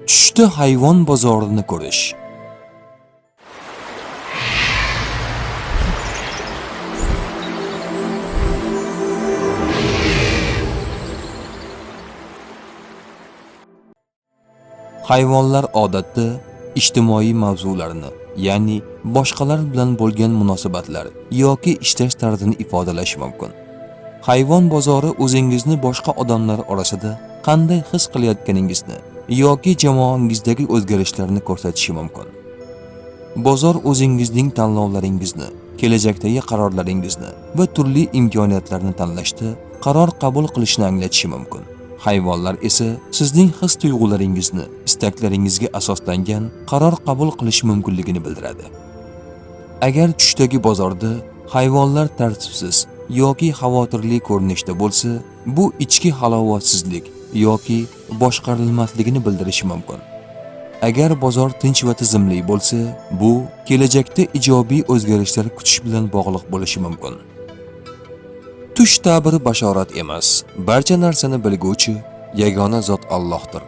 Tushda hayvon bozorini ko'rish. Hayvonlar odatda ijtimoiy mavzularni, ya'ni boshqalar bilan bo'lgan munosabatlar yoki ishlash tarzini ifodalashi mumkin. Hayvon bozori o'zingizni boshqa odamlar orasida qanday his qilayotganingizni yoki jamoangizdagi o'zgarishlarni ko'rsatishi mumkin. Bozor o'zingizning tanlovlaringizni, kelajakdagi qarorlaringizni va turli imkoniyatlarni tanlashda qaror qabul qilishni anglatishi mumkin. Hayvonlar esa sizning his-tuyg'ularingizni, istaklaringizga asoslangan qaror qabul qilish mumkinligini bildiradi. Agar tushdagi bozorda hayvonlar tartibsiz yoki xavotirli ko'rinishda bo'lsa, bu ichki halovatsizlik yoki boshqarilmasligini bildirishi mumkin. Agar bozor tinch va tizimli bo'lsa, bu kelajakda ijobiy o'zgarishlar kutish bilan bog'liq bo'lishi mumkin. Tush ta'biri bashorat emas, barcha narsani bilguvchi yagona zot Allohdir.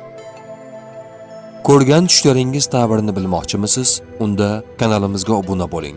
Ko'rgan tushlaringiz ta'birini bilmoqchimisiz? Unda kanalimizga obuna bo'ling.